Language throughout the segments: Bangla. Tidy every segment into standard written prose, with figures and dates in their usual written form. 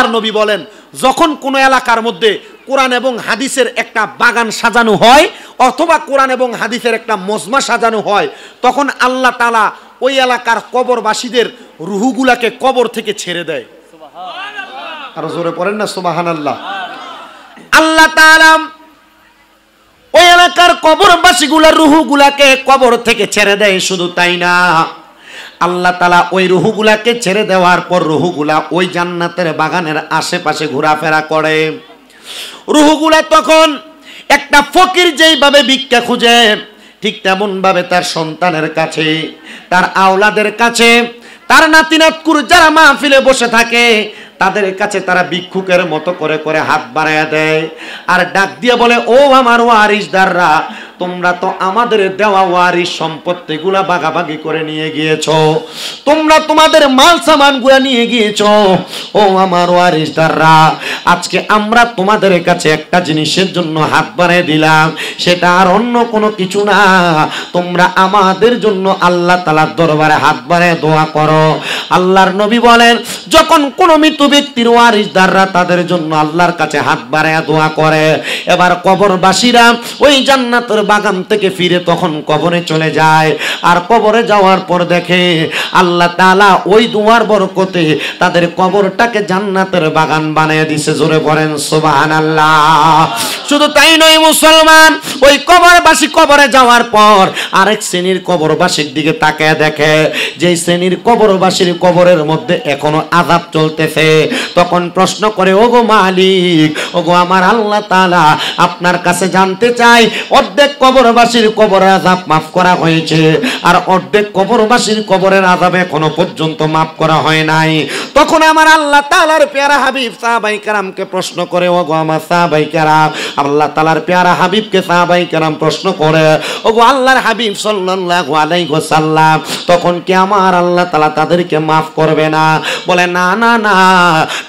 আল্লাহর নবী বলেন, যখন কোনো এলাকার মধ্যে কোরআন এবং হাদিসের একটা বাগান সাজানো হয় অথবা কোরআন এবং হাদিসের একটা মজমা সাজানো হয়, তখন আল্লাহ তাআলা ওই এলাকার কবরবাসীদের রুহগুলাকে কবর থেকে ছেড়ে দেয়। আরো জোরে পড়েন না সুবহানাল্লাহ। আল্লাহ তাআলা ওই এলাকার কবরবাসীগুলার রুহগুলাকে কবর থেকে ছেড়ে দেয়। শুধু তাই না, আল্লাহ তাআলা ওই রুহগুলাকে ছেড়ে দেওয়ার পর রুহগুলা ওই জান্নাতের বাগানের আশেপাশে ঘোরাফেরা করে। রুহগুলা তখন একটা ফকির যেইভাবে ভিক্ষা খুঁজে, ঠিক তেমন ভাবে তার সন্তানের কাছে, তার আওলাদের কাছে, তার নাতি নাতকুর যারা মাহফিলে বসে থাকে তাদের কাছে তারা ভিক্ষুকের মতো করে করে হাত বাড়ায়া দেয় আর ডাক দিয়ে বলে, ও আমার ওয়ারিসদাররা, তোমরা তো আমাদের দেওয়া ওয়ারিস সম্পত্তিগুলা ভাগাভাগি করে নিয়ে গিয়েছো, তোমরা তোমাদের মাল সামানগুলা নিয়ে গিয়েছো। ও আমার ওয়ারিসদাররা, আজকে আমরা তোমাদের কাছে একটা জিনিসের জন্য হাত বাড়িয়ে দিলাম, সেটা আর অন্য কোনো কিছু না, তোমরা আমাদের জন্য আল্লাহ তাআলার দরবারে হাত বাড়িয়ে দোয়া করো। আল্লাহর নবী বলেন, যখন কোনো মৃত ব্যক্তির ওয়ারিসদাররা তাদের জন্য আল্লাহর কাছে হাত বাড়িয়ে দোয়া করে, এবার কবরবাসীরা ওই জান্নাতের বাগান থেকে ফিরে তখন কবরে চলে যায়। আর কবরে যাওয়ার পর দেখে আল্লাহ তাআলা ওই দুয়ার বরকতে তাদের কবরটাকে জান্নাতের বাগান বানিয়ে দিয়েছে। জোরে বলেন সুবহানাল্লাহ। শুধু তাই নয় মুসলমান, ওই কবরবাসী কবরে যাওয়ার পর আরেক শ্রেণীর কবরবাসীর দিকে তাকিয়ে দেখে, যেই শ্রেণীর কবরবাসীর কবরের মধ্যে এখনো আযাব চলতেছে। তখন প্রশ্ন করে, ওগো মালিক, ওগো আমার আল্লাহ তাআলা, আপনার কাছে জানতে চাই, অর্ধেক কবরবাসীর কবরের আযাব মাফ করা হয়েছে আর অর্ধেক কবরবাসীর কবরের আযাব এখনো পর্যন্ত মাফ করা হয় নাই। তখন আমার আল্লাহ তাআলার পেয়ারা হাবিব সাহাবায়ে কেরামকে প্রশ্ন করে, ওগো আমার সাহাবায়ে কেরাম, আল্লাহ তাআলার পেয়ারা হাবিবকে সাহাবায়ে কেরাম প্রশ্ন করে, ওগো আল্লাহর হাবিব সাল্লাল্লাহু আলাইহি ওয়াসাল্লাম, তখন কি আমার আল্লাহ তাআলা তাদেরকে মাফ করবে না? বলে, না না না,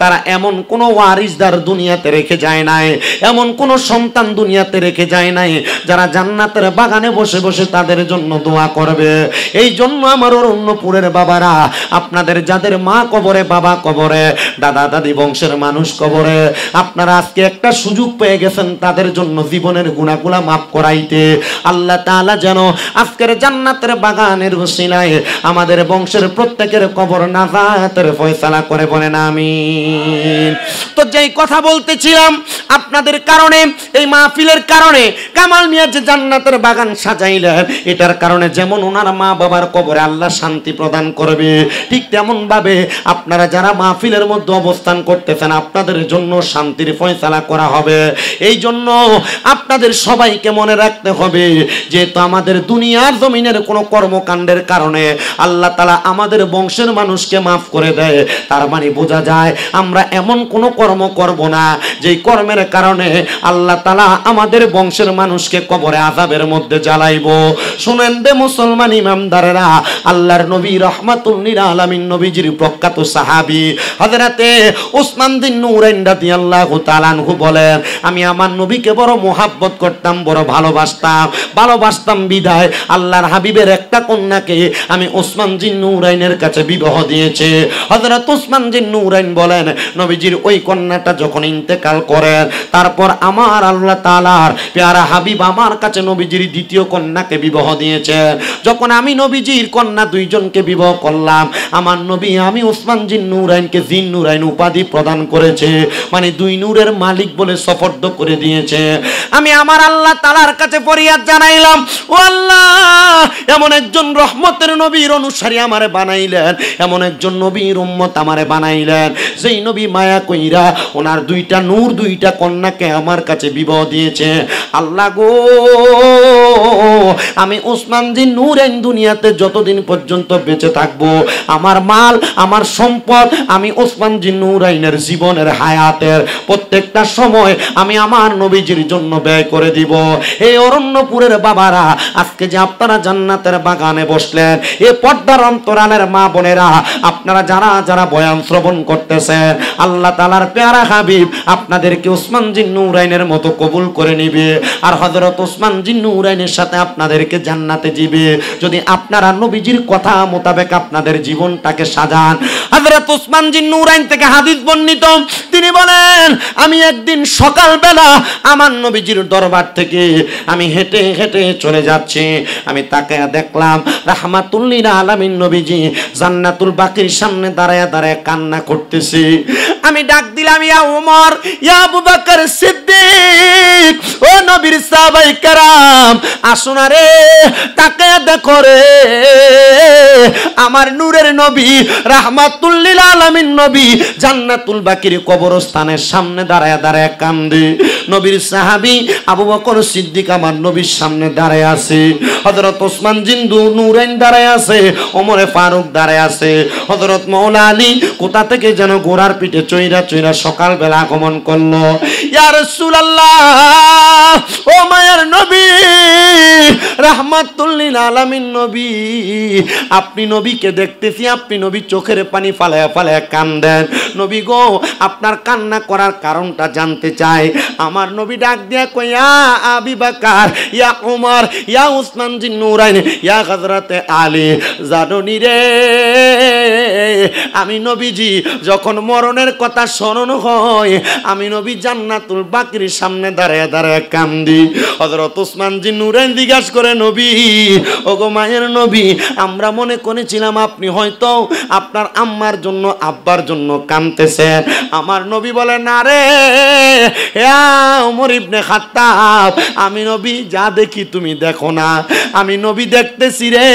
তারা এমন কোন ওয়ারিসদার দুনিয়াতে রেখে যায় নাই, এমন কোন সন্তান দুনিয়াতে রেখে যায় নাই যারা জান্নাতের বাগানে বসে বসে তাদের জন্য দোয়া করবে। এই জন্য আমার অরণ্যপুরের বাবারা, আপনাদের যাদের মা কবরে, বাবা কবরে, দাদা দাদি বংশের মানুষ কবরে, আপনারা আজকে একটা সুযোগ পেয়ে গেছেন তাদের জন্য জীবনের গুনাহগুলা মাফ করাইতে। আল্লাহ তাআলা যেন আজকের জান্নাতের বাগানের ওসিলায় আমাদের বংশের প্রত্যেকের কবর নাজাতের ফয়সালা করে, বলেন আমিন। তো যেই কথা বলতেছিলাম, আপনাদের কারণে, এই মাহফিলের কারণে কামাল মিয়া যে জান্নাতের বাগান সাজাইলেন, এটার কারণে যেমন ওনার মা বাবার কবরে আল্লাহ শান্তি প্রদান করবে, ঠিক তেমন ভাবে আপনারা যারা মাহফিলের মধ্যে অবস্থান করতেছেন আপনাদের জন্য শান্তির ফয়সালা করা হবে। এই জন্য আপনাদের সবাইকে মনে রাখতে হবে, যেহেতু আমাদের দুনিয়ার জমিনের কোনো কর্মকাণ্ডের কারণে আল্লাহ তাআলা আমাদের বংশের মানুষকে মাফ করে দেয়, তার মানে বোঝা যায় আমরা এমন কোনো কর্ম করব না যেই কর্মের কারণে আল্লাহ তাআলা আমাদের বংশের মানুষকে কবরে আযাবের মধ্যে জ্বালাইবো। শুনেন দে মুসলমান ইমামদারেরা, আল্লাহর নবী রাহমাতুল লিল আলামিন নবীজির প্রখ্যাত সাহাবী হযরতে উসমান বিন নূরাইন রাদিয়াল্লাহু তাআলা আনহু বলেন, আমি আমার নবীকে বড় মোহাব্বত করতাম, বড় ভালোবাসতাম বিদায় আল্লাহর হাবিবের একটা কন্যাকে আমি উসমান বিন নূরাইনের কাছে বিবাহ দিয়েছে। হযরত উসমান বিন নূরাইন বলেন, নবীজির ওই কন্যাটা যখন ইন্তেকাল করেন, তারপর আমার আল্লাহ তাআলার পেয়ারা হাবিব আমার কাছে নবীজির দ্বিতীয় কন্যাকে বিবাহ দিয়েছে। যখন আমি নবীজির কন্যা দুইজনকে বিবাহ করলাম, আমার নবী আমি উসমান বিন নূরাইনকে জিন নূরাইন উপাধি প্রদান করেছে, মানে দুই নূরের মালিক বলে সফর্দ করে দিয়েছে। আমি আমার আল্লাহ তাআলার কাছে ফরিয়াদ জানাইলাম, ও আল্লাহ, এমন একজন রহমতের নবীর অনুসারী আমারে বানাইলেন, এমন একজন নবীর উম্মত আমারে বানাইলেন, যেই নবী মায়া কইরা ওনার দুইটা নূর, দুইটা কন্যাকে আমার কাছে বিবাহ দিয়েছে। আল্লাহ গো, আমি উসমান বিন নূরাইন দুনিয়াতে যতদিন পর্যন্ত বেঁচে থাকবো, আমার মাল, আমার সম্পদ, আমি উসমান বিন নূরাইনের জীবনের হায়াতের প্রত্যেকটা সময় আমি আমার নবীজির জন্য ব্যয় করে দিব। এই অরণ্যপুরের বাবারা, আজকে যে আপনারা জান্নাতের বাগানে বসলেন, এই পর্দার অন্তরালের মা বোনেরা, আপনারা যারা যারা বয়ান শ্রবণ করতেছেন, আল্লাহ তাআলার পেয়ারা হাবিব আপনাদেরকে উসমান বিন নূরাইনের মতো কবুল করে নিবে। আর হযরত উসমান ওসমান জিন নূরাইনের সাথে আপনাদেরকে জান্নাতে যাবে যদি আপনারা নবীজির কথা মোতাবেক আপনাদের জীবনটাকে সাজান। হযরত ওসমান জিন নূরাইন থেকে হাদিস বর্ণিত, তিনি বলেন আমি একদিন সকালবেলা আমার নবীজির দরবার থেকে আমি হেঁটে হেঁটে চলে যাচ্ছি, আমি তাকে দেখলাম রাহমাতুল লিল আলামিন নবীজি জান্নাতুল বাকির সামনে দাঁড়ায় দাঁড়ায় কান্না করতেছে। আমি ডাক দিলাম ইয়া ওমর, ইয়া আবু বকর সিদ্দিক, ও নবীর সাহাবায়ে কেরাম আসুন রে, তাকে দেখো রে, আমার নূরের নবী রাহমাতুল লিল আলামিন নবী জান্নাতুল বাকির কবরস্থানের সামনে দাঁড়ায় দাঁড়ায় কান্দে। নবীর সাহাবী আবু বকর সিদ্দিক আমার নবীর সামনে দাঁড়ায় আছে, হযরত ওসমান জিন নূরাইন দাঁড়ায় আছে, ওমরে ফারুক দাঁড়ায় আছে, হযরত মাওলা আলী কোথা থেকে যেন ঘোড়ার পিঠে চইরা চইরা সকালবেলা আগমন করলো। ইয়া রাসূলুল্লাহ, ও মায়ের নবী রাহমাতুল লিল আলামিন নবী, আপনি নবীকে দেখতেছি, আপনি নবী চোখের পানি ফালায়া ফালায়া কান্দেন। নবী গো, আপনার কান্না করার কারণটা জানতে চাই। আমার নবী ডাক দিয়া কই, ইয়া আবু বকর, ইয়া ওমর, ইয়া ওসমান জিন নূরাইন, ইয়া হযরতে আলী, জানুনি রে, আমি নবীজি যখন মরণের কথা স্মরণ হয় আমি নবী জান্নাতুল বাকির সামনে দাঁড়ায় দাঁড়ায় কান্দি। হযরত ওসমান জিন নূরাইন জিজ্ঞাসা করে, নবী, ওগো মায়ের নবী, আমরা মনে করেছিলাম আপনি হয়তো আপনার আম্মার জন্য আব্বার জন্য কাঁদতেছেন। আমার নবী বলে, না রে ওমর ইবনে খাত্তাব, আমি নবী যা দেখি তুমি দেখো না, আমি নবী দেখতেছি রে,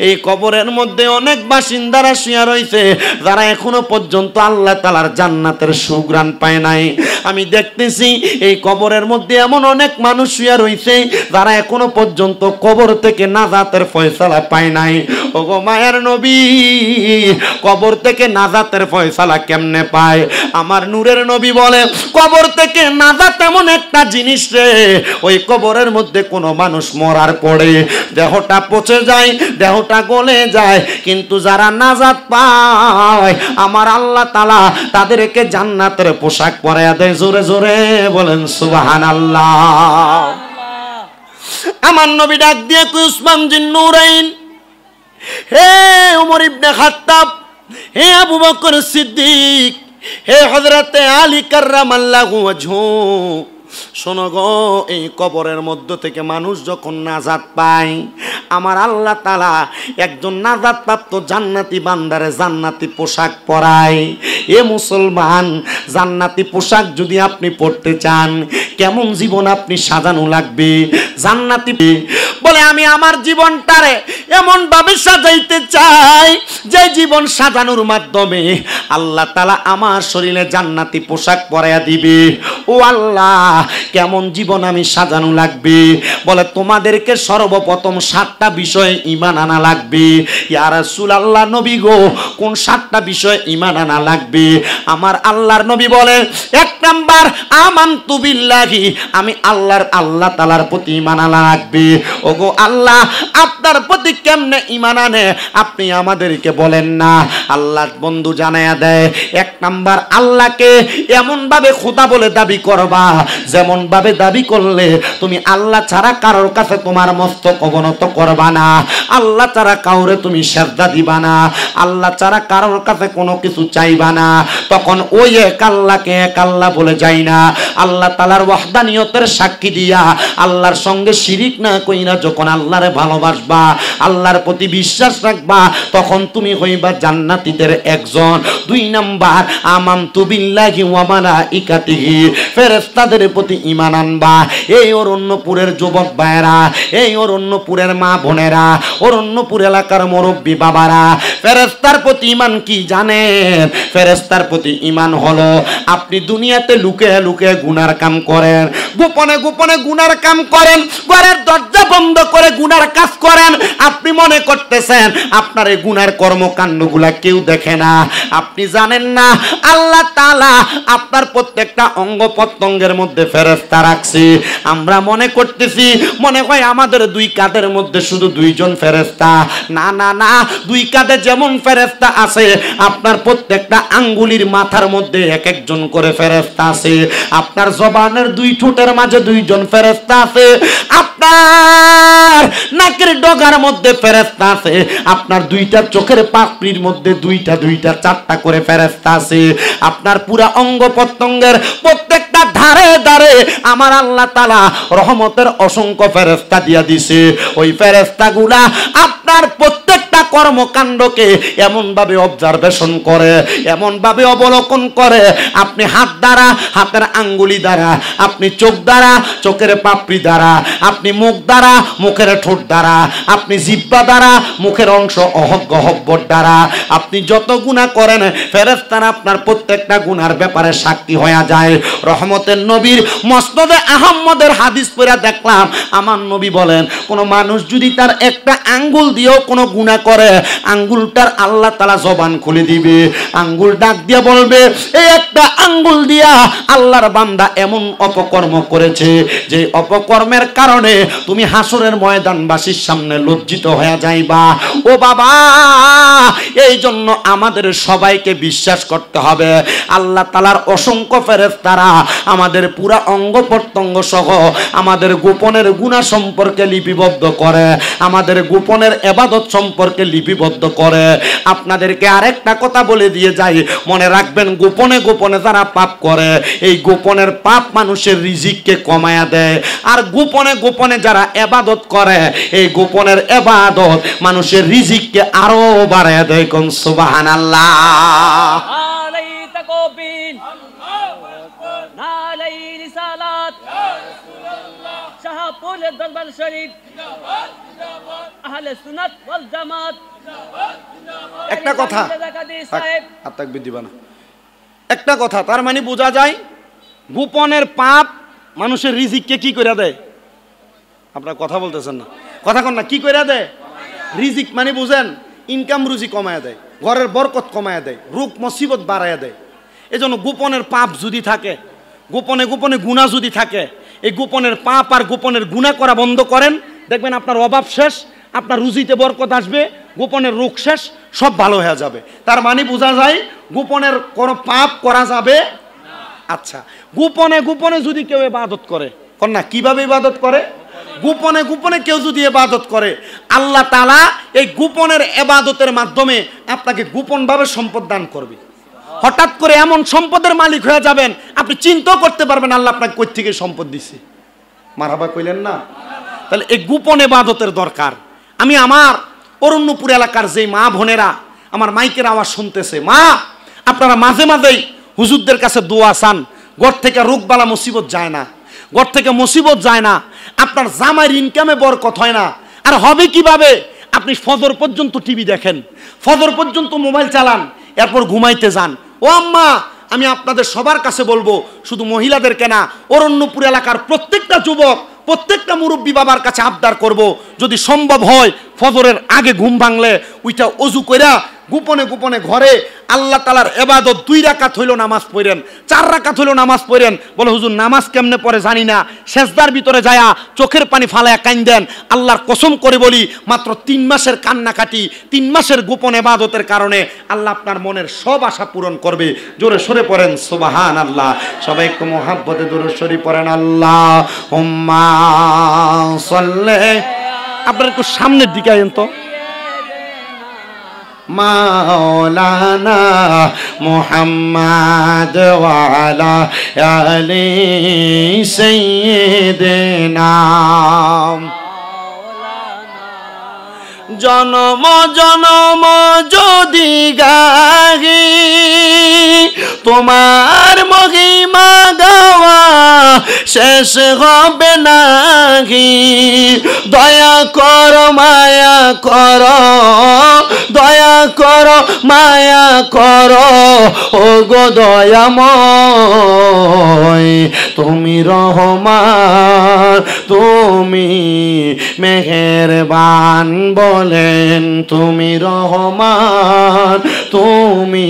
এই কবরের মধ্যে অনেক বাসিন্দারা শুয়ে রয়েছে যারা এখনো পর্যন্ত আল্লাহ তাআলার জান্নাতের সুঘ্রাণ পায় নাই। আমি দেখতেছি এই কবরের মধ্যে এমন অনেক মানুষ শুয়ে রয়েছে যারা এখনো পর্যন্ত কবর থেকে নাজাতের ফয়সালা পায় নাই। ওগো মায়ের নবী, কবর থেকে নাজাতের ফয়সালা কেমনে পায়? আমার নূরের নবী বলে, কবর থেকে নাজাত এমন একটা জিনিস রে, ওই কবরের মধ্যে কোনো মানুষ মরার পরে দেহটা পচে যায়, দেহটা গলে যায়, কিন্তু যারা নাজাত পায় আমার আল্লাহ তাআলা তাদেরকে জান্নাতের পোশাক পরাইয়া দেয়। জোরে জোরে বলেন সুবহানাল্লাহ। আমার নবী ডাক দিয়ে কই, ওসমান জিন নূরাইন, হে ওমর ইবনে খাত্তাব, হে আবু বকর সিদ্দিক, হে হযরতে আলী কাররামাল্লাহু ওয়াজহু, শোনো গো, এই কবরের মধ্য থেকে মানুষ যখন নাজাত পায় আমার আল্লাহ তাআলা একজন নাজাত প্রাপ্ত জান্নাতি বান্দারে জান্নাতি পোশাক পরায়। এ মুসলমান, জান্নাতি পোশাক যদি আপনি পরতে চান, কেমন জীবন আপনি সাজানো লাগবে? জান্নাতি বলে, আমি আমার জীবনটারে এমন ভাবে সাজাইতে চাই যে জীবন সাজানোর মাধ্যমে আল্লাহ তাআলা আমার শরীরে জান্নাতি পোশাক পরাইয়া দিবে। ও আল্লাহ, কেমন জীবন আমি সাজানো লাগবে? বলে, তোমাদেরকে সর্বপ্রথম 7টা বিষয়ে ঈমান আনা লাগবে। ইয়া রাসূলুল্লাহ, নবী গো, কোন 7টা বিষয়ে ঈমান আনা লাগবে? আমার আল্লাহর নবী বলে, 1 নাম্বার আমানতু বিল্লাহি, আমি আল্লাহ তাআলার প্রতি ঈমান আনা লাগবে। ওগো আল্লাহ, আপনার প্রতি কেমনে ঈমান আনে আপনি আমাদেরকে বলেন না? আল্লাহর বন্ধু জানায়া দেয়, 1 নাম্বার আল্লাহকে এমন ভাবে খোদা বলে দাবি করবা যেমন ভাবে দাবি করলে তুমি আল্লাহ ছাড়া কারোর কাছে তোমার মস্তক অবনত করবা না, আল্লাহ ছাড়া কাউরে তুমি সিজদা দিবা না, আল্লাহ ছাড়া কারোর কাছে কোনো কিছু চাইবা না। তখন ওই এক আল্লাহকে এক আল্লাহ বলে যাই না, আল্লাহ তাআলার ওয়াহদানিয়তের সাক্ষী দিয়া আল্লাহর সঙ্গে শিরিক না কইরা যখন আল্লাহরে ভালোবাসবা, আল্লাহর প্রতি বিশ্বাস রাখবা, তখন তুমি হইবা জান্নাতীদের একজন। 2 নাম্বার আমানতু বিল্লাহি ওয়া মালাইকাতিহি, ফেরেশতাদের প্রতি ঈমান আনবা। এই অরণ্যপুরের যুবক ভাইরা, এই অরণ্যপুরের মা বোনেরা, অরণ্যপুর এলাকার মুরব্বী বাবারা, ফেরেশতার প্রতি ঈমান কি জানেন? ফেরেশতার প্রতি ঈমান হলো আপনি দুনিয়াতে লুকে লুকে গুনার কাম করেন, গোপনে গোপনে গুনার কাম করেন, ঘরের দরজা বন্ধ বন্ধ করে গুনার কাজ করেন, আপনি মনে করতেছেন আপনার এই গুনার কর্মকাণ্ডগুলা কেউ দেখে না। আপনি জানেন না আল্লাহ তাআলা আপনার প্রত্যেকটা অঙ্গ প্রত্যঙ্গের মধ্যে ফেরেশতা রাখছে। আমরা মনে করতেছি মনে হয় আমাদের দুই কাঁধের মধ্যে শুধু দুইজন ফেরেশতা। না না না, দুই কাঁধে যেমন ফেরেশতা আছে, আপনার প্রত্যেকটা আঙ্গুলির মাথার মধ্যে এক একজন করে ফেরেশতা আছে। আপনার জবানের দুই ঠোঁটের মাঝে দুইজন ফেরেশতা আছে। আপনার নাকের ডগার মধ্যে ফেরেশতা আছে। আপনার দুইটা চোখের পাপড়ির মধ্যে দুইটা চারটা করে ফেরেশতা আছে। আপনার পুরা অঙ্গ প্রত্যঙ্গের প্রত্যেকটা ধারে ধারে আমার আল্লাহ তাআলা রহমতের অসংখ্য ফেরেশতা দিয়া দিছে। ওই ফেরেশতাগুলা আপনার প্রত্যেকটা কর্মকাণ্ডকে এমন ভাবে অবজারভেশন করে, এমন ভাবে অবলোকন করে, আপনি হাত দ্বারা হাতের আঙ্গুলি দ্বারা, আপনি চোখ দ্বারা চোখের পাপড়ি দ্বারা, আপনি মুখ দ্বারা মুখের ঠোঁট দ্বারা, আপনি জিহ্বা দ্বারা মুখের অংশ গহব্বর দ্বারা, আপনি যত গুনাহ করেন ফেরেশতারা আপনার প্রত্যেকটা গুনার ব্যাপারে সাক্ষী হয়ে যায়। রহমতের নবীর মসনদে আহমদের হাদিস পড়া দেখলাম, আমার নবী বলেন কোন মানুষ যদি তার একটা আঙ্গুল দিয়েও কোনো গুনাহ করে, আঙ্গুলটার আল্লাহ তাআলা জবান খুলে দিবে। আঙ্গুল ডাক দিয়ে বলবে, এই একটা আঙ্গুল দিয়া আল্লাহর বান্দা এমন অপকর্ম করেছে যে অপকর্মের কারণে তুমি হাসরের ময়দানবাসীর সামনে লজ্জিত হয়ে যাইবা। ও বাবা, এই জন্য আমাদের সবাইকে বিশ্বাস করতে হবে আল্লাহ তাআলার অসংখ্য ফেরেশতারা আমাদের পুরা অঙ্গ প্রত্যঙ্গ সহ আমাদের গোপনের গুনাহ সম্পর্কে লিপিবদ্ধ করে, আমাদের গোপনের ইবাদত সম্পর্কে লিপিবদ্ধ করে। আপনাদেরকে আরেকটা কথা বলে দিয়ে যাই, মনে রাখবেন গোপনে গোপনে যারা পাপ করে, এই গোপনের পাপ মানুষের রিজিককে কমায়া দেয়। আর গোপনে গোপনে যারা ইবাদত করে, এই গোপনের ইবাদত মানুষের রিজিককে আরো বাড়ায়া দেয়। কোন সুবহানাল্লাহ। আলাইহি তাকবীর, নালাই রিসালাত, শাহপুর দরবার শরীফ, আহলে সুন্নাত ওয়াল জামাত। একটা কথা তাকবীর দিবা না, একটা কথা তার মানে বোঝা যায় গোপনের পাপ মানুষের রিজিককে কি করে দেয়। আপনারা কথা বলতেছেন না, কথা কন না, কি করে দেয়? রিজিক মানে বুঝেন, ইনকাম রুজি কমায় দেয়, ঘরের বরকত কমায় দেয়, রোগ মুসিবত বাড়ায় দেয়। এজন্য গোপনের পাপ যদি থাকে, গোপনে গোপনে গুনাহ যদি থাকে, এই গোপনের পাপ আর গোপনের গুনাহ করা বন্ধ করেন, দেখবেন আপনার অভাব শেষ, আপনার রুজিতে বরকত আসবে, গোপনের রোগ শেষ, সব ভালো হয়ে যাবে। তার মানে বোঝা যায় গোপনের কোনো পাপ করা যাবে। আচ্ছা, গোপনে গোপনে যদি কেউ ইবাদত করে, না কিভাবে ইবাদত করে? গোপনে গোপনে কেউ যদি ইবাদত করে, আল্লাহ তাআলা এই গোপনের ইবাদতের মাধ্যমে আপনাকে গোপনভাবে সম্পদ দান করবে। হঠাৎ করে এমন সম্পদের মালিক হয়ে যাবেন, আপনি চিন্তাও করতে পারবেন আল্লাহ আপনাকে কই থেকে সম্পদ দিছে। মারহাবা কইলেন না? তাহলে এই গোপন ইবাদতের দরকার। আমি আমার অরণ্যপুর এলাকার যে মা বোনেরা আমার মাইকের আওয়াজ শুনতেছে, মা আপনারা মাঝে মাঝেই হুজুরদের কাছে দোয়া চান। ঘর থেকে রোগবালা মুসিবত যায় না, ঘর থেকে মুসিবত যায় না, আপনার জামাইয়ের ইনকামে বরকত হয় না। আর হবে কিভাবে? আপনি ফজর পর্যন্ত টিভি দেখেন, ফজর পর্যন্ত মোবাইল চালান, এরপর ঘুমাইতে যান। ও আম্মা, আমি আপনাদের সবার কাছে বলবো, শুধু মহিলাদেরকে না, অরণ্যপুর এলাকার প্রত্যেকটা যুবক, প্রত্যেকটা মুরব্বী বাবার কাছে আবদার করব, যদি সম্ভব হয় ফজরের আগে ঘুম ভাঙলে ওইটা অজু কইরা গোপনে গোপনে ঘরে আল্লাহ তাআলার ইবাদত 2 রাকাত হইল নামাজ পড়েন, 4 রাকাত হইল নামাজ পড়েন। বলে হুজুর নামাজ কেমনে পড়ে জানি না, সেজদার ভিতরে যায়া চোখের পানি ফালায়া কান্দেন। আল্লাহর কসম করে বলি, মাত্র 3 মাসের কান্নাকাটি, 3 মাসের গোপন ইবাদতের কারণে আল্লাহ আপনার মনের সব আশা পূরণ করবে। জোরে সরে পড়েন সুবহানাল্লাহ। সবাই একটু মুহাব্বতে দরুদ শরীফ পড়েন, আল্লাহুম্মা সাল্লি। আপনারা একটু সামনের দিকে আইন তো। মাওলানা মুহাম্মদ ওয়া আলা আলি সাইয়্যিদিনা। জনম জনম যদি গাহি তোমার মহিমা গাওয়া শেষ হবে নাহি। দয়া কর মায়া কর, দয়া কর মায়া কর, ও গো দয়াময় তুমি রহমান, তুমি মেহেরবান বলেন তুমি রহমান তুমি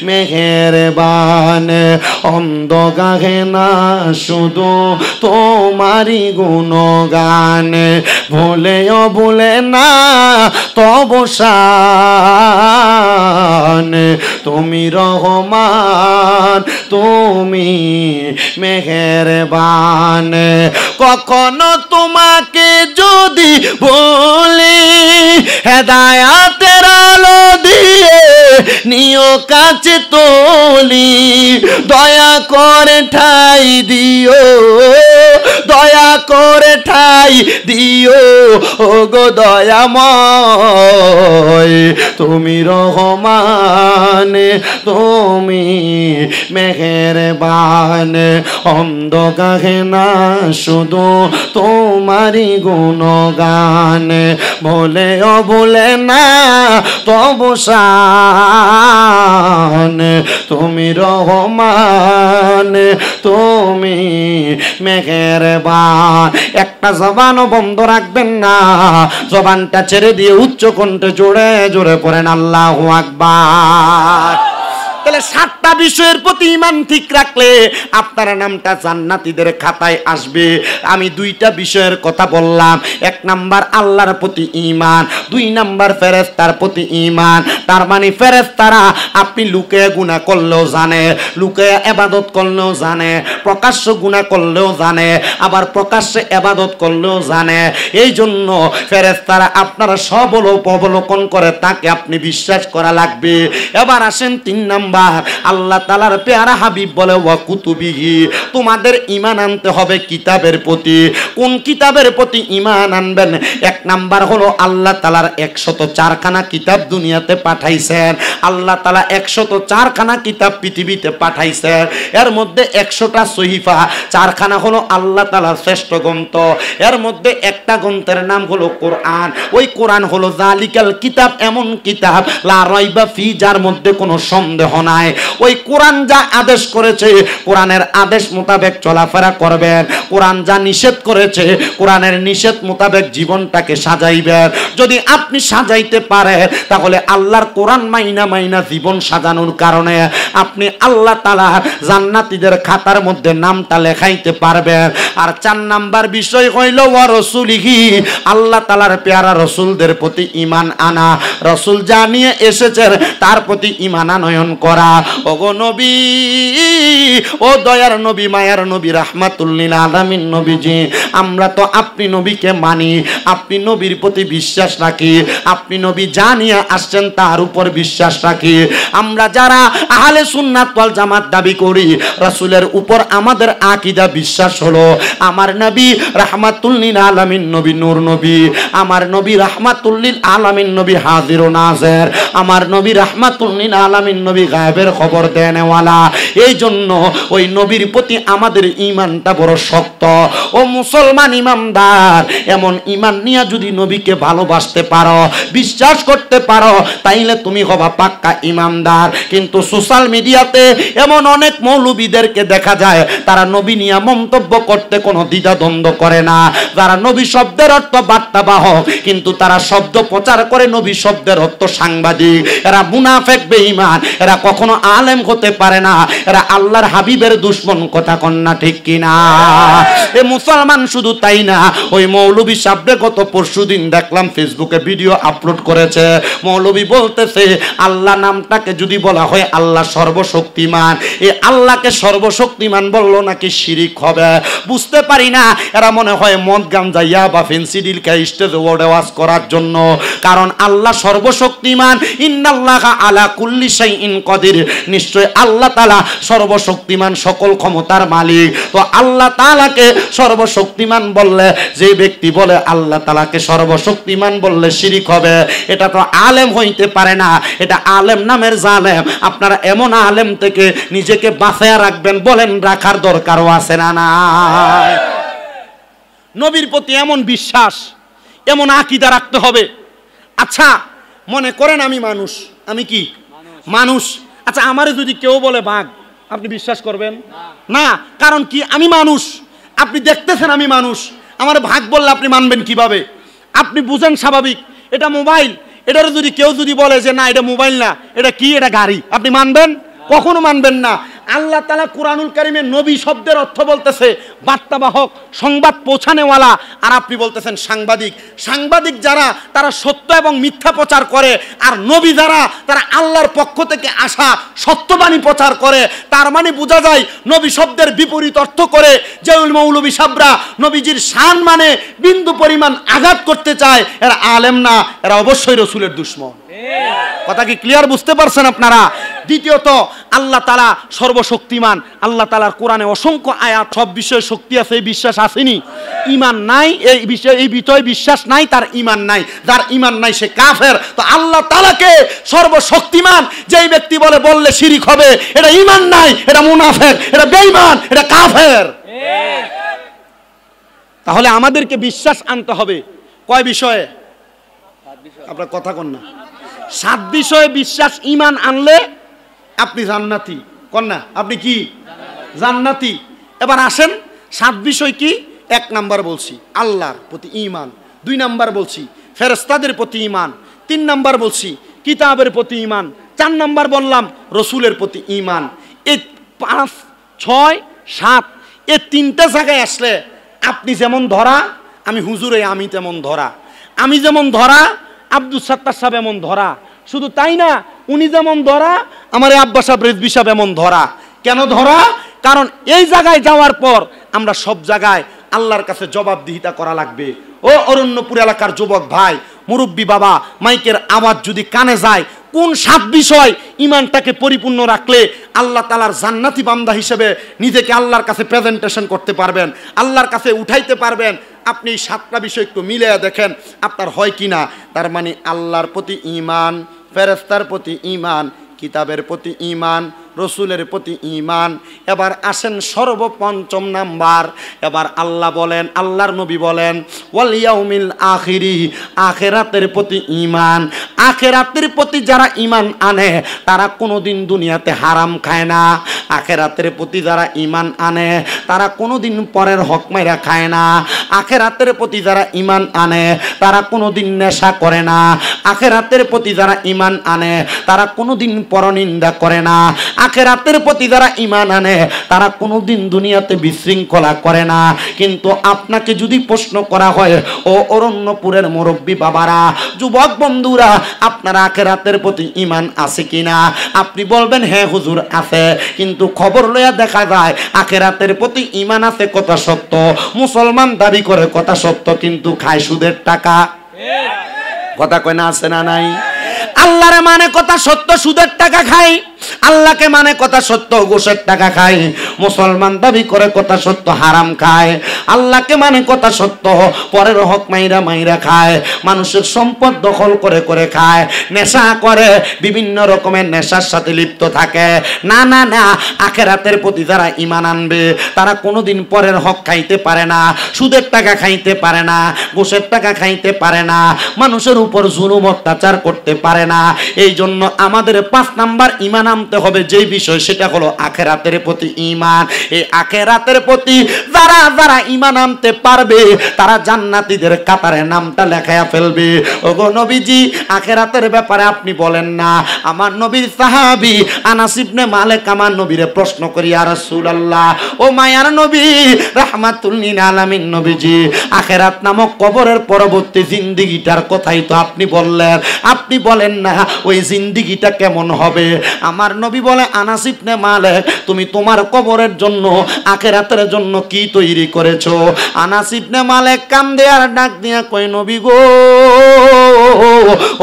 মেহেরবান অন্ধ গাহে না শুধু তোমারই গুণগান ভুলেও ভুলে না তব শান তুমি রহমান তুমি মেহেরবান কখনো তোমাকে যদি বলি হেদায়াতের আলো দিয়ে নিও কাছে তোলি দয়া করে ঠাই দিও দয়া করে ঠাই দিও ও গো দয়াময় তুমি রহমান তুমি মেহেরবান অন্ধ গাহে না শুধু তোমারই গুণগান ভুলেও ভুলে না তব শান তুমি রহমান তুমি মেহেরবান একটা জবানও বন্ধ রাখবেন না জবানটা ছেড়ে দিয়ে উচ্চ কণ্ঠে জোরে জোরে পড়েন আল্লাহু আকবার তাহলে 7টা বিষয়ের প্রতি ঈমান ঠিক রাখলে আপনার নামটা জান্নাতীদের খাতায় আসবে আমি 2টা বিষয়ের কথা বললাম 1 নাম্বার আল্লাহর প্রতি ঈমান 2 নাম্বার ফেরেশতার প্রতি ঈমান তার মানে ফেরেশতারা আপনি লুকে গুনাহ করলেও জানে লুকে ইবাদত করলেও জানে প্রকাশ্য গুনাহ করলেও জানে আবার প্রকাশ্যে ইবাদত করলেও জানে এই জন্য ফেরেশতারা আপনারা সব অবলোকন করে তাকে আপনি বিশ্বাস করা লাগবে এবার আসেন 3 নাম্বার আল্লাহ তাআলার পেয়ারা হাবিব বলে ওয়া কুতুবিহি তোমাদের ঈমান আনতে হবে কিতাবের প্রতি কোন কিতাবের প্রতি ঈমান আনবেন 1 নাম্বার হলো আল্লাহ তাআলার 104 খানা কিতাব দুনিয়াতে পাঠাইছেন আল্লাহ তাআলা 104 খানা কিতাব পৃথিবীতে পাঠাইছেন এর মধ্যে 100টা সহিফা 4 খানা হলো আল্লাহ তাআলার শ্রেষ্ঠ গ্রন্থ এর মধ্যে একটা গ্রন্থের নাম হলো কোরআন ওই কোরআন হলো জালিকাল কিতাব এমন কিতাব লা রাইবা ফি যার মধ্যে কোনো সন্দেহ নাই ওই কোরআন যা আদেশ করেছে কোরআনের আদেশ মোতাবেক চলাফেরা করবেন কোরআন যা নিষেধ করেছে কোরআনের নিষেধ মোতাবেক জীবনটাকে সাজাইবেন যদি আপনি সাজাইতে পারেন তাহলে আল্লাহর কোরআন মাইনা জীবন সাজানোর কারণে আপনি আল্লাহ তাআলার জান্নাতীদের খাতার মধ্যে নামটা লেখাইতে পারবেন আর 4 নাম্বার বিষয় হইল ওয়া রাসূলিহি আল্লাহ তাআলার পেয়ারা রাসূলদের প্রতি ঈমান আনা রাসূল যা নিয়ে এসেছেন তার প্রতি ঈমান আনয়ন করা ওগো নবী ও দয়ার নবী মায়ার নবী রাহমাতুল লিল আলামিন নবীজি আমরা তো আপনি নবীকে মানি আপনি নবীর প্রতি বিশ্বাস রাখি আপনি নবী যা নিয়ে আসছেন তার উপর বিশ্বাস রাখি আমরা যারা আহলে সুন্নাত ওয়াল জামাত দাবি করি রাসূলের উপর আমাদের আকীদা বিশ্বাস হলো আমার নবী রাহমাতুল লিল আলামিন নবী নূর নবী আমার নবী রাহমাতুল লিল আলামিন নবী হাজির ও নাজির আমার নবী রাহমাতুল লিল আলামিন নবী গায়েবের খবর দেনেওয়ালা এই জন্য ওই নবীর প্রতি আমাদের ঈমানটা বড় শক্ত ও মুসলমান ইমানদার এমন ঈমান নিয়ে যদি নবীকে ভালোবাসতে পারো বিশ্বাস করতে পারো তাইলে তুমি হবা পাক্কা ইমানদার কিন্তু সোশ্যাল মিডিয়াতে এমন অনেক মৌলবীদেরকে দেখা যায় তারা নবী নিয়ে মন্তব্য করতে কোনো দ্বিধাদ্বন্দ্ব করে না যারা নবী শব্দের অর্থ বার্তাবাহক কিন্তু তারা শব্দ প্রচার করে নবী শব্দের অর্থ সাংবাদিক এরা মুনাফিক বেঈমান এরা কখনো আলেম হতে পারে না এরা আল্লাহর হাবিবের দুশমন কথা কন্না ঠিক কিনা এ মুসলমান শুধু তাই না ওই মৌলবী সাহেব গত পরশুদিন দেখলাম ফেসবুকে ভিডিও আপলোড করেছে মৌলবী বলতেছে আল্লাহ নামটাকে যদি বলা হয় আল্লাহ সর্বশক্তিমান এই আল্লাহকে সর্বশক্তিমান বললো নাকি শিরিক হবে বুঝতে পারি না এরা মনে হয় মদ গাঞ্জা ইয়াবা ফেন্সিডিল কে স্টেজে ওয়াজ করার জন্য কারণ আল্লাহ সর্বশক্তিমান ইন্নাল্লাহা আলা কুল্লি শাইইন কাদির নিশ্চয় আল্লাহ তাআলা সর্বশক্তিমান সকল ক্ষমতার মালিক তো আল্লাহ তাআলাকে সর্বশক্তিমান বললে যে ব্যক্তি বলে আল্লাহ তাআলাকে সর্বশক্তিমান বললে শিরিক হবে এটা তো আলেম হইতে পারে না এটা আলেম নামের জালেম আপনারা এমন আলেম থেকে নিজেকে বাঁচায়া রাখবেন বলেন রাখার দরকারও আছে না না নবীর প্রতি এমন বিশ্বাস এমন আকীদা রাখতে হবে আচ্ছা মনে করেন আমি মানুষ আমি কি মানুষ আচ্ছা আমারে যদি কেউ বলে বাঘ আপনি বিশ্বাস করবেন না কারণ কি আমি মানুষ আপনি দেখতেছেন আমি মানুষ আমার ভাগ বললে আপনি মানবেন কিভাবে? আপনি বুঝেন স্বাভাবিক, এটা মোবাইল, এটার যদি কেউ যদি বলে যে না এটা মোবাইল না, এটা কি, এটা গাড়ি, আপনি মানবেন? কখনো মানবেন না। আল্লাহ তাআলা কুরআনুল কারীমে নবী শব্দের অর্থ বলতেছে বার্তাবাহক, সংবাদ পৌঁছানেওয়ালা, আর আপনি বলতেছেন সাংবাদিক। সাংবাদিক যারা তারা সত্য এবং মিথ্যা প্রচার করে, আর নবী যারা তারা আল্লাহর পক্ষ থেকে আসা সত্যবাণী প্রচার করে। তার মানে বোঝা যায় নবী শব্দের বিপরীত অর্থ করে যে মৌলবী সাবরা নবীজির শান মানে বিন্দু পরিমাণ আঘাত করতে চায়, এরা আলেম না, এরা অবশ্যই রাসূলের দুশমন। কথা কি ক্লিয়ার বুঝতে পারছেন আপনারা? দ্বিতীয়ত, আল্লাহ তাআলা সর্বশক্তিমান। আল্লাহ তাআলার কোরআনে অসংখ্য আয়াত, সব বিষয়ে শক্তি আছে, এই বিশ্বাস আসেনি। ঈমান নাই এই বিষয়ে, এই বিষয়ে বিশ্বাস নাই, তার ঈমান নাই। যার ঈমান নাই সে কাফের। তো আল্লাহ তাআলাকে সর্বশক্তিমান যেই ব্যক্তি বললে শিরিক হবে, এটা ঈমান নাই, এটা মুনাফিক, এটা বেঈমান, এটা কাফের। তাহলে আমাদেরকে বিশ্বাস আনতে হবে কয় বিষয়ে? আপনার কথা কোন না? 7 বিষয়ে বিশ্বাস ঈমান আনলে আপনি জান্নাতি। কোন না? আপনি কি জান্নাতি? এবার আসেন 7 বিষয় কি? 1 নাম্বার বলছি আল্লাহর প্রতি ঈমান, 2 নাম্বার বলছি ফেরেশতাদের প্রতি ঈমান, 3 নাম্বার বলছি কিতাবের প্রতি ঈমান, 4 নাম্বার বললাম রাসূলের প্রতি ঈমান। এই 5, 6, 7 এই 3টা জায়গায় আসলে আপনি যেমন ধরা, আমি হুজুরে আমি তেমন ধরা, আমি যেমন ধরা আব্দুল সাত্তার সাহেব এমন ধরা। শুধু তাই না, উনি যেমন ধরা আমার আব্বা সাহেব রিজভী সাহেব এমন ধরা। কেন ধরা? কারণ এই জায়গায় যাওয়ার পর আমরা সব জায়গায় আল্লাহর কাছে জবাবদিহিতা করা লাগবে। ও অরণ্যপুর এলাকার যুবক ভাই, মুরব্বী বাবা, মাইকের আওয়াজ যদি কানে যায়, কোন 7 বিষয় ঈমানটাকে পরিপূর্ণ রাখলে আল্লাহ তাআলার জান্নাতি বান্দা হিসেবে নিজেকে আল্লাহর কাছে প্রেজেন্টেশন করতে পারবেন, আল্লাহর কাছে উঠাইতে পারবেন। আপনি 7টা বিষয় একটু মিলিয়ে দেখেন আপনার হয় কি না। তার মানে আল্লাহর প্রতি ঈমান, ফেরেশতার প্রতি ঈমান, কিতাবের প্রতি ঈমান, রসুলের প্রতি ঈমান। এবার আসেন সর্বপঞ্চম নাম্বার। এবার আল্লাহ বলেন, আল্লাহর নবী বলেন ওয়াল ইয়াউমিল আখিরি, আখিরাতের প্রতি ঈমান। আখিরাতের প্রতি যারা ঈমান আনে তারা কোনোদিন দুনিয়াতে হারাম খায় না। আখিরাতের প্রতি যারা ঈমান আনে তারা কোনোদিন পরের হক মাইরা খায় না। আখিরাতের প্রতি যারা ঈমান আনে তারা কোনোদিন নেশা করে না। আখিরাতের প্রতি যারা ঈমান আনে তারা কোনোদিন পরনিন্দা করে না। আখিরাতের প্রতি যারা ঈমান আনে তারা কোনোদিন দুনিয়াতে বিশৃঙ্খলা করে না। কিন্তু আপনাকে যদি প্রশ্ন করা হয়, ও অরণ্যপুরের মুরব্বী বাবারা, যুবক বন্ধুরা, আপনার আখিরাতের প্রতি ঈমান আছে কিনা? আপনি বলবেন হ্যাঁ হুজুর আছে, কিন্তু খবর লইয়া দেখা যায় আখিরাতের প্রতি ঈমান আছে কথা সত্য, মুসলমান দাবি করে কথা সত্য, কিন্তু খায় সুদের টাকা। কথা কয় না, আছে না নাই? আল্লাহরে মানে কথা সত্য, সুদের টাকা খায়। আল্লাহকে মানে কথা সত্য, ঘুষের টাকা খায়। মুসলমান দাবি করে কথা সত্য, হারাম খায়। আল্লাহকে মানে কথা সত্য, পরের হক মাইরা মাইরা খায়। মানুষের সম্পদ দখল করে করে খায়, নেশা করে, বিভিন্ন রকমের নেশার সাথে লিপ্ত থাকে। না না না, আখিরাতের প্রতি যারা ঈমান আনবে তারা কোনোদিন পরের হক খাইতে পারে না, সুদের টাকা খাইতে পারে না, ঘুষের টাকা খাইতে পারে না, মানুষের উপর জুলুম অত্যাচার করতে পারে না। এই জন্য আমাদের 5 নাম্বার ঈমান আনতে হবে যেই বিষয়, সেটা হলো আখিরাতের প্রতি ঈমান। এই আখিরাতের প্রতি যারা যারা ঈমান আনতে পারবে তারা জান্নাতীদের কাতারে নামটা লেখায়া ফেলবে। ওগো নবীজি, আখিরাতের ব্যাপারে আপনি বলেন না। আমার নবীর সাহাবী আনাস ইবনে মালিক আমার নবীরে প্রশ্ন করি, ইয়া রাসূলুল্লাহ, ও মায়ার নবী, রাহমাতুল লিল আলামিন নবীজি, আখিরাত নামক কবরের পরবর্তী জিন্দেগিটার কথাই তো আপনি বললেন, আপনি বলেন না ওই জিন্দেগিটা কেমন হবে? আমার নবী বলে, আনাস ইবনে মালিক, তুমি তোমার কবরের জন্য, আখিরাতের জন্য কি তৈরি করেছো? আনাস ইবনে মালিক কান্দে আর ডাক দিয়া কই, নবী গো,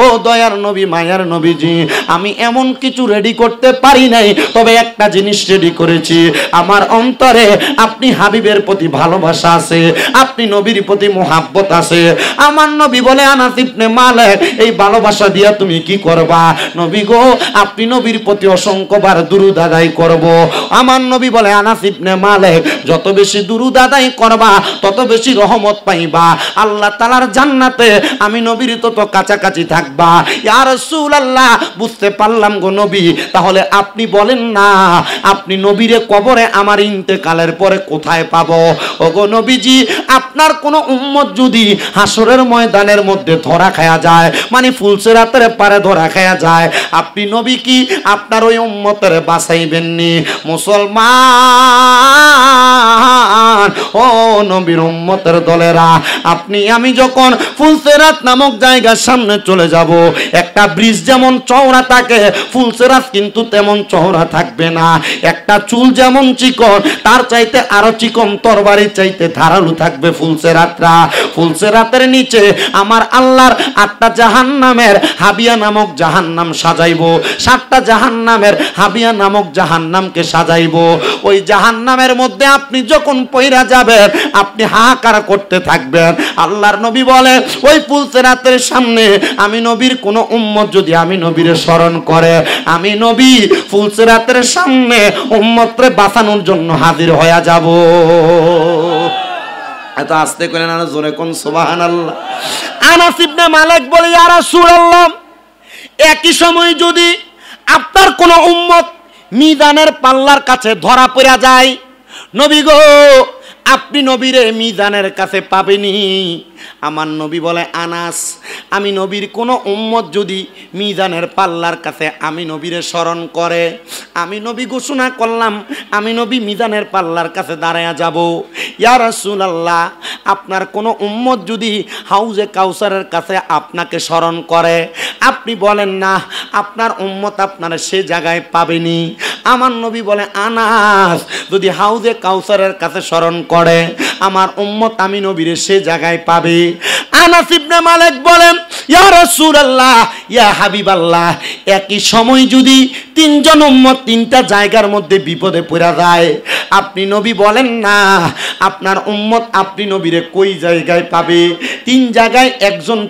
ও দয়ার নবী, মায়ার নবীজি, আমি এমন কিছু রেডি করতে পারি নাই, তবে একটা জিনিস রেডি করেছি। আমার অন্তরে আপনি হাবিবের প্রতি ভালোবাসা আছে, আপনি নবীর প্রতি মোহাব্বত আছে। আমার নবী বলে, আনাস ইবনে মালিক, এই ভালোবাসা দিয়া তুমি কি করবা? নবী গো, আপনি নবীর প্রতি অসংখ্যবার দুরূদ আদায় করব। আমার নবী বলে, আনাস ইবনে মালিক, যত বেশি দুরূদ আদায় করবা তত বেশি রহমত পাইবা। আল্লাহ তাআলার জান্নাতে আমি নবীর তত কাছাকাছি থাকবা। ইয়া রাসূলুল্লাহ, বুঝতে পারলাম গো নবী, তাহলে আপনি বলেন না আপনি নবীরে কবরে আমার ইন্তেকালের পরে কোথায় পাবো? ওগো নবীজি, আপনার কোন উম্মত যদি হাসরের ময়দানের মধ্যে ধরা খায়া যায়, মানে ফুলসিরাতের পারে ধরা খায়া যায়, আপনি নবী কি আপনার ওই উম্মতের বাঁচাইবেননি? মুসলমান ও নবীর উম্মতের দলেরা, আপনি আমি যখন ফুলসিরাত নামক জায়গার সামনে চলে যাব, একটা ব্রিজ যেমন চওড়া থাকে, ফুলসিরাত কিন্তু তেমন চওড়া থাকবে না। একটা চুল যেমন চিকন, তার চাইতে আরো চিকন তরবারি চাইতে ধারালো থাকবে ফুলসিরাতরা। ফুলসিরাতের নিচে আমার আল্লাহর 8টা জাহান্নামের হাবিয়া নামক জাহান্নাম সাজাইবো, 7টা জাহান্নামের হাবিয়া নামক জাহান্নামকে সাজাইবো। ওই জাহান্নামের মধ্যে আপনি যখন পইরা যাবেন, আপনি হাহাকার করতে থাকবেন। আল্লাহর নবী বলে, ওই ফুলসিরাতের সামনে আমি নবীর কোন উম্মত যদি আমি নবীর স্মরণ করে, আমি নবী ফুলসিরাতের সামনে উম্মতরে বাঁচানোর জন্য হাজির হয়ে যাব। এত আস্তে করে না, জোরে কোন সুবহানাল্লাহ। আনাস ইবনে মালিক বলে, ইয়া রাসূলুল্লাহ, একই সময় যদি আপনার কোন উম্মত মিজানের পাল্লার কাছে ধরা পড়া যায়, নবী গো আপনি নবীরে মিজানের কাছে পাবেনি। আমার নবী বলে, আনাস, আমি নবীর কোন উম্মত যদি মিজানের পাল্লার কাছে আমি নবীরে স্মরণ করে, আমি নবী ঘোষণা করলাম আমি নবী মিজানের পাল্লার কাছে দাঁড়ায়া যাব। ইয়া রাসূলুল্লাহ, আপনার কোন উম্মত যদি হাউজে কাউসারের কাছে আপনাকে স্মরণ করে, আপনি বলেন না আপনার উম্মত আপনার সে জায়গায় পাবেনি। আমার নবী বলে, আনাস, যদি হাউজে কাউসারের কাছে স্মরণ করে আমার উম্মত আমি নবীরে সে জায়গায় পাবে। আনাস ইবনে মালিক বলেন, ইয়া রাসূলুল্লাহ, ইয়া হাবিবাল্লাহ, একই সময় যদি 3 জন উম্মত 3টা জায়গার মধ্যে বিপদে পড়া যায়, আপনি নবী বলেন না আপনার উম্মত আপনি নবীরে কই জায়গায় পাবে? 3 জায়গায়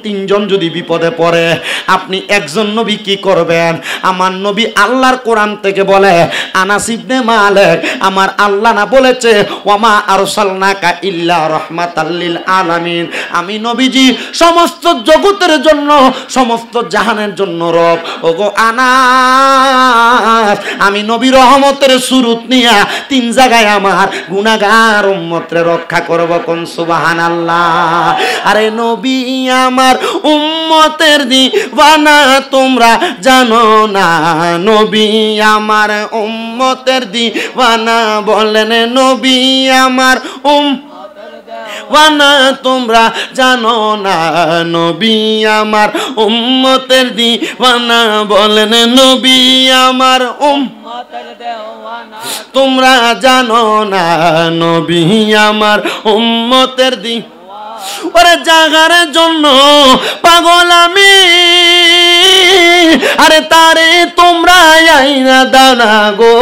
3 জন যদি বিপদে পড়ে, আপনি একজন নবী কি করবেন? আমার নবী আল্লাহর কোরআন থেকে বলে, আনাস ইবনে মালিক, আমার আল্লাহ না বলেছে ওয়ামা আরসালনাকা ইল্লা রাহমাতাল লিল আলামিন, আমি নবীজি সমস্ত জগতের জন্য, সমস্ত জাহানের জন্য রব। ওগো আনাস, আমি নবী রহমতের সুরত নিয়া 3 জায়গায় আমার গুনাহগার উম্মতরে রক্ষা করব। কোন সুবহানাল্লাহ। আরে নবী আমার উম্মতের দিওয়ানা তোমরা জানো না, নবী আমার উম্মতের দিওয়ানা, বলেন নবী আমার ওয়ানা তোমরা জানো না, নবী আমার উম্মতের দিওয়ানা, বলেন নবী আমার উম্মতের দিওয়ানা, তোমরা জানো না, নবী আমার উম্মতের দিওয়ানা। ওরে জাগার জন্য পাগল আমি, আরে তারে তোমরা আইনা দানা গো,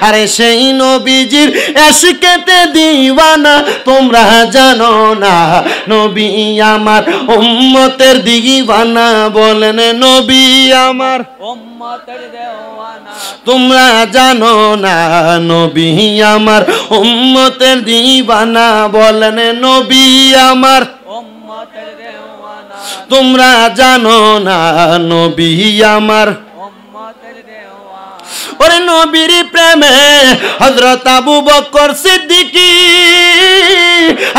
আরে সেই নবীজির ইশকেতে দিওয়ানা তোমরা জানো না, নবী আমার উম্মতের দিওয়ানা, বলেন নবী আমার উম্মতের দিওয়ানা, তোমরা জানো না, নবী আমার উম্মতের দিওয়ানা, বলেন নবী আমার উম্মতের দিওয়ানা, তোমরা জানো না, নবী আমার উম্মতের দিওয়ানা। ওরে নবীর প্রেমে হযরত আবু বকর সিদ্দিকী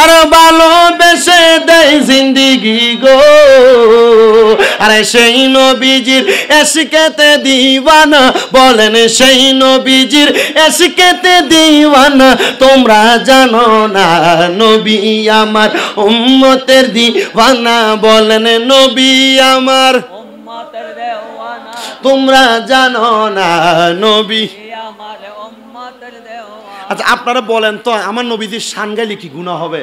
আর ভালোবেসে দেয় জিন্দেগি গো, আরে সেই নবীজির ইশকেতে দিওয়ানা, বলেন সেই নবীজির ইশকেতে দিওয়ানা, তোমরা জানো না, নবী আমার উম্মতের দিওয়ানা, বলেন নবী আমার উম্মতের দিওয়ানা, তোমরা জানো না, নবী আমার উম্মতের দিওয়ানা। আচ্ছা আপনারা বলেন তো, আমার নবীজির শান গাইলে কি গুনাহ হবে?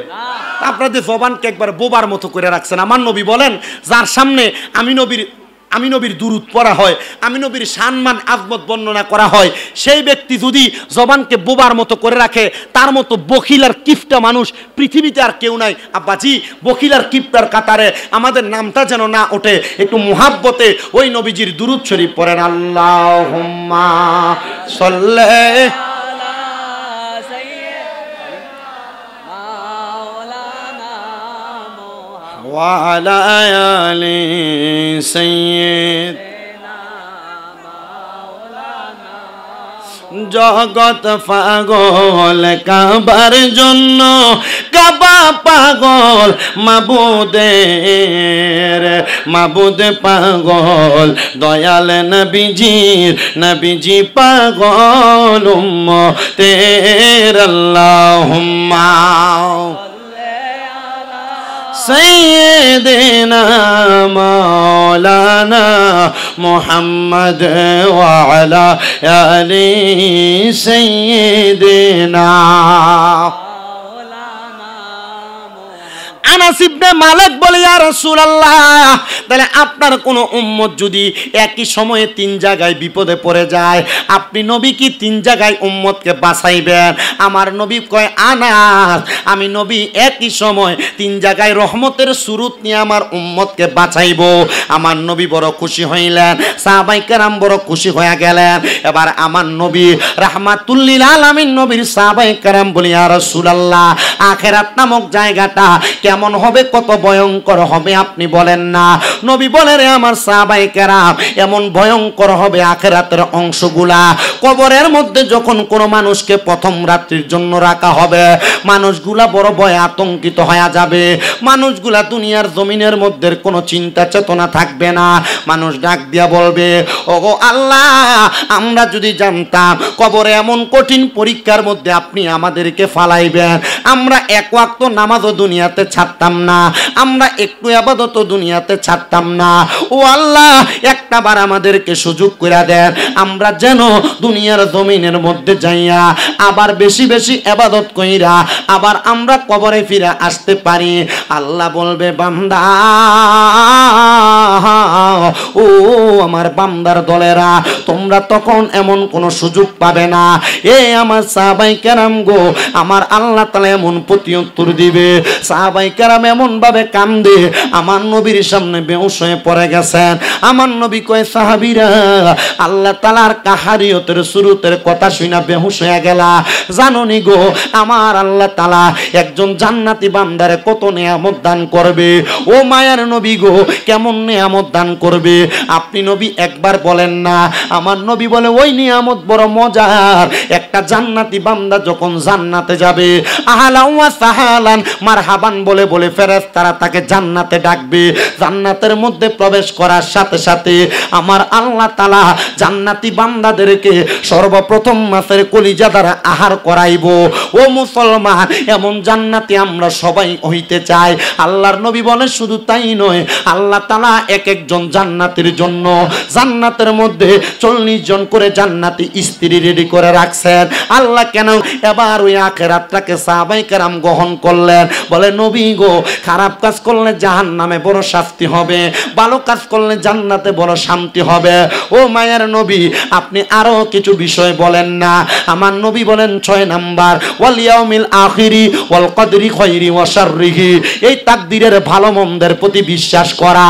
আপনাদের জবানকে একবার বোবার মতো করে রাখছেন। আমার নবী বলেন, যার সামনে আমি নবীর দুরূদ পড়া হয়, আমি নবীর সম্মান আজমত বর্ণনা করা হয়, সেই ব্যক্তি যদি জবানকে বোবার মতো করে রাখে, তার মতো বখিল আর কিফটা মানুষ পৃথিবীতে আর কেউ নাই। আব্বাজি, বখিল আর কিফটার কাতারে আমাদের নামটা যেন না ওঠে। একটু মুহাব্বতে ওই নবীজির দুরূদ শরীফ পড়েন। আল্লাহুম্মা সাল্লি ওয়া আলা আলি সাইয়্যিদ জগৎ পাগল কাবার জন্য, কাবা পাগল মাবুদের, মাবুদ পাগল দয়াল নবীজির, নবীজি পাগল উম্মতের। আল্লাহুম্মা سيدنا مولانا محمد وعلى آل سيدنا আনাস ইবনে মালিক বলে, ইয়া রাসূলুল্লাহ, তাহলে আপনার কোন উম্মত যদি একই সময়ে তিন জায়গায় বিপদে পড়ে যায়, আপনি নবী কি তিন জায়গায় উম্মতকে বাঁচাইবেন? আমার নবী কয়, আনাস, আমি নবী একই সময় তিন জায়গায় রহমতের সুরুত নিয়ে আমার উম্মতকে বাঁচাইব। আমার নবী বড় খুশি হইলেন, সাহাবায়ে কেরাম বড় খুশি হয়ে গেলেন। এবার আমার নবী রাহমাতুল লিল আলামিন নবীর সাহাবায়ে কেরাম বলে, ইয়া রাসূলুল্লাহ, আখিরাত নামক জায়গাটা কেমন হবে, কত ভয়ঙ্কর হবে আপনি বলেন না? নবী বলে, রে আমার সাহাবায়ে কেরাম, এমন ভয়ঙ্কর হবে আখিরাতের অংশগুলা। কবরের মধ্যে যখন কোনো মানুষকে প্রথম রাত্রির জন্য রাখা হবে, মানুষগুলা বড় ভয়ে আতঙ্কিত হয়ে যাবে। মানুষগুলা দুনিয়ার জমিনের মধ্যে কোনো চিন্তা চেতনা থাকবে না। মানুষ ডাক দিয়া বলবে, ওগো আল্লাহ, আমরা যদি জানতাম কবরে এমন কঠিন পরীক্ষার মধ্যে আপনি আমাদেরকে ফালাইবেন, আমরা এক ওয়াক্ত নামাজও দুনিয়াতে ছাড়তাম না, আমরা একটু ইবাদত দুনিয়াতে ছাড়তাম না। ও আল্লাহ, একটা বার আমাদেরকে সুযোগ করে দেন, আমরা যেন দুনিয়ার জমিনের মধ্যে যাইয়া আবার বেশি বেশি ইবাদত কইরা আবার আমরা কবরে ফিরে আসতে পারি। আল্লাহ বলবে, বান্দা, ও আমার বান্দার দলেরা, তোমরা তখন এমন কোন সুযোগ পাবে না। এ আমার সাহাবায়ে কেরাম গো, আমার আল্লাহ তাআলা এমন প্রত্যুত্তর দিবে। সাহাবায়ে কেরাম এমন ভাবে কান্দে, আমার নবীর সামনে বেহুশ হয়ে পড়ে গেছেন। আমার নবী কয়, সাহাবীরা, আল্লাহ তাআলার কাহারিয়তের সুরুতের কথা শুনা বেহুশ হয়ে গেলা? জানোনি গো, আমার আল্লাহ তাআলা একজন জান্নাতি বান্দারে কত নিয়ামত দান করবে। ও মায়ার নবী গো, কেমন নিয়ামত দান করবে আপনি নবী একবার বলেন না? আমার নবী বলে, ওই নিয়ামত বড় মজার। একটা জান্নাতি বান্দা যখন জান্নাতে যাবে, আহলান ওয়া সাহালান মারহাবান বলে বলে ফেরেশতারা তাকে জান্নাতে ডাকবে। জান্নাতের মধ্যে প্রবেশ করার সাথে সাথে আমার আল্লাহ তাআলা জান্নাতি বান্দাদেরকে সর্বপ্রথম মাছের কলিজা দ্বারা আহার করাইব। ও মুসলমান, এমন জান্নাতি আমরা সবাই হইতে চাই। আল্লাহর নবী বলে, শুধু তাই নয়, আল্লাহ তাআলা এক একজন জান্নাতের জন্য জান্নাতের মধ্যে 40 জন করে জান্নাতি স্ত্রী রেডি করে রাখছেন। আল্লাহ কেন এবার ওই আখিরাতটাকে সাহাবায়ে কেরাম গ্রহণ করলেন। বলে, নবী গো, খারাপ কাজ করলে জাহান্নামে বড় শাস্তি হবে, ভালো কাজ করলে জান্নাতে বড় শান্তি হবে। ও মায়ের নবী, আপনি আরো কিছু বিষয় বলেন না? আমার নবী বলেন, 6 নাম্বার, ওয়াল ইয়াউমিল আখিরি ওয়াল কদরি খায়রি ওয়া শাররিহি, এই তাকদীরের ভালো মন্দের প্রতি বিশ্বাস করা।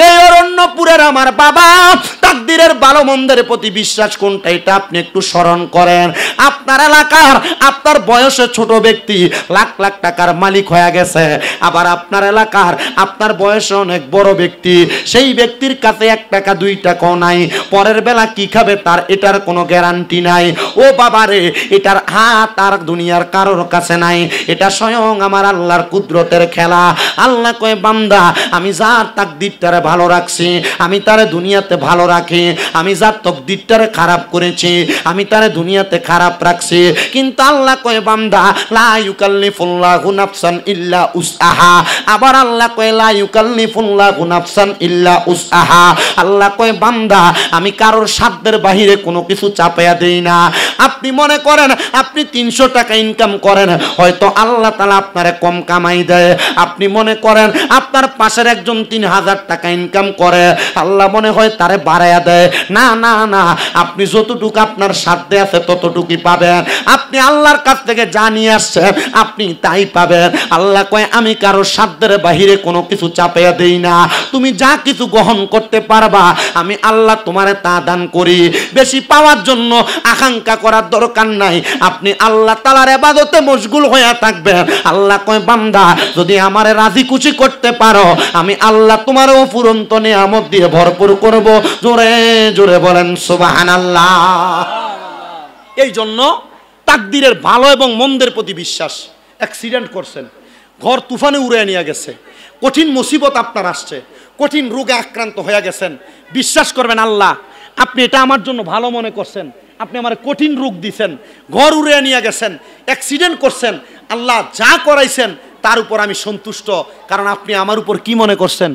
এই অরণ্যপুরের আমার বাবা, তাকদীরের ভালো মন্দের প্রতি বিশ্বাস কোনটা, এটা আপনি একটু স্মরণ করেন। আপনার এলাকার, আপনার বয়সে ছোট ব্যক্তি লাখ লাখ টাকার মালিক হয়ে গেছে, আবার আপনার এলাকার আপনার বয়সে অনেক বড় ব্যক্তি, সেই ব্যক্তির কাছে 1 টাকা 2 টাকাও নাই, পরের বেলা কি খাবে তার এটার কোনো গ্যারান্টি নাই। ও বাবারে, এটার হাত আর দুনিয়ার কারোর কাছে নাই, এটা স্বয়ং আমার আল্লাহর কুদরতের খেলা। আল্লাহ কয়, বান্দা, আমি যার তাকদীরটারে ভালো রাখছি, আমি তারে দুনিয়াতে ভালো রাখি, আমি যার তাকদীরটারে খারাপ করেছি, আমি তারে দুনিয়াতে খারাপ রাখছি। কিন্তু আল্লাহ কয়, বান্দা, লা ইউকাল্লিফুল্লাহু নাফসান ইল্লা উসআহা। আবার আল্লাহ কয়, লা ইউকাল্লিফুল্লাহু নাফসান ইল্লা উসআহা। আল্লাহ কয়, বান্দা, আমি কারোর সাধ্যের বাহিরে কোনো কিছু চাপাইয়া দেই না। আপনি মনে করেন আপনি 300 টাকা ইনকাম করেন, হয়তো আল্লাহ তাআলা আপনারে কম কামাই দেয়। আপনি মনে করেন আপনার পাশের একজন 3000 টাকা ইনকাম করে, আল্লাহ মনে হয় তারে বাড়াইয়া দেয়। না না না, আপনি যতটুকু আপনার সাধ্যে আছে ততটুকুই পাবেন। আপনি আপনি আল্লাহর কাছ থেকে যা নিয়ে আসছেন আপনি তাই পাবেন। আল্লাহ কয় আমি কারো সাধ্যের বাহিরে কোনো কিছু চাপিয়ে দেই না, তুমি যা কিছু গ্রহণ করতে পারবা আমি আল্লাহ তোমারে তা দান করি। বেশি পাওয়ার জন্য আকাঙ্ক্ষা করার দরকার নাই, আপনি আল্লাহ তাআলার ইবাদতে মশগুল হয়ে থাকবেন। আল্লাহ কয় বান্দা যদি আমারে রাজি খুশি করতে পারো আমি আল্লাহ তোমারও ফুরন্ত নিয়ামত দিয়ে ভরপুর করব। জোরে জোরে বলেন সুবহানাল্লাহ। এই জন্য তাকদীরের ভালো এবং মন্দের প্রতি বিশ্বাস। অ্যাক্সিডেন্ট করছেন, ঘর তুফানে উড়ে নিয়ে গেছে, কঠিন মুসিবত আপনার আসছে, কঠিন রোগে আক্রান্ত হয়ে গেছেন, বিশ্বাস করবেন আল্লাহ আপনি এটা আমার জন্য ভালো মনে করছেন, আপনি আমার কঠিন রোগ দিছেন, ঘর উড়ে নিয়ে গেছেন, অ্যাক্সিডেন্ট করছেন, আল্লাহ যা করাইছেন তার উপর আমি সন্তুষ্ট, কারণ আপনি আমার উপর কি মনে করছেন?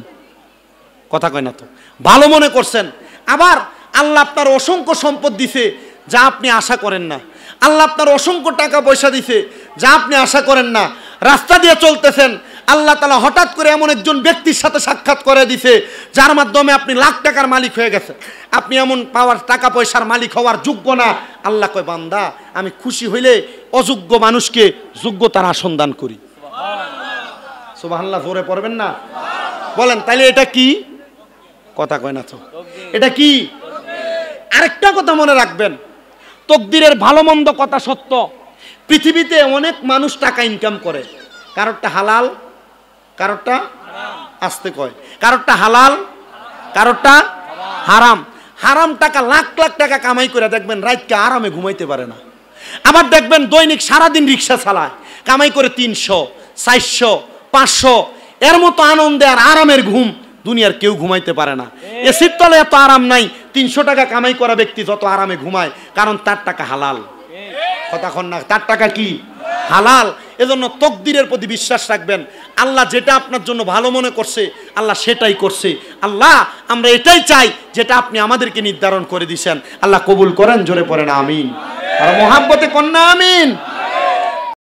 কথা কয় না তো, ভালো মনে করছেন। আবার আল্লাহ আপনার অসংখ্য সম্পদ দিছে যা আপনি আশা করেন না, আল্লাহ আপনার অসংখ্য টাকা পয়সা দিছে যা আপনি আশা করেন না। রাস্তা দিয়ে চলতেছেন, আল্লাহ তাআলা হঠাৎ করে এমন একজন ব্যক্তির সাথে সাক্ষাৎ করে দিছে যার মাধ্যমে আপনি লাখ টাকার মালিক হয়ে গেছেন। আপনি এমন পাওয়ার টাকা পয়সার মালিক হওয়ার যোগ্য না। আল্লাহ কয় বান্দা আমি খুশি হইলে অযোগ্য মানুষকে যোগ্যতার আসন দান করি। সুবহানাল্লাহ, জোরে পড়বেন না? বলেন তাইলে এটা কি? কথা কয় না তো, এটা কি? আরেকটা কথা মনে রাখবেন, তকদিরের ভালো মন্দ কথা সত্য। পৃথিবীতে অনেক মানুষ টাকা ইনকাম করে, কারোরটা হালাল কারোরটা আস্তে কয়, কারোরটা হালাল কারোরটা হারাম। হারাম টাকা লাখ লাখ টাকা কামাই করে দেখবেন রাতকে আরামে ঘুমাইতে পারে না। আবার দেখবেন দৈনিক সারাদিন রিক্সা চালায়, কামাই করে 300, 400, 500, এর মতো আনন্দে আর আরামের ঘুম দুনিয়ার কেউ ঘুমাইতে পারে না। এসির তলে এত আরাম নাই 300 টাকা কামাই করা ব্যক্তি যত আরামে ঘুমায়, কারণ তার টাকা হালাল। কথা কন না, তার টাকা কি? হালাল। এজন্য তকদিরের প্রতি বিশ্বাস রাখবেন। আল্লাহ যেটা আপনার জন্য ভালো মনে করছে আল্লাহ সেটাই করছে। আল্লাহ আমরা এটাই চাই যেটা আপনি আমাদেরকে নির্ধারণ করে দিয়েছেন। আল্লাহ কবুল করেন, জোরে পড়েন আমিন। আর মহাব্বতে কন্যা আমিন।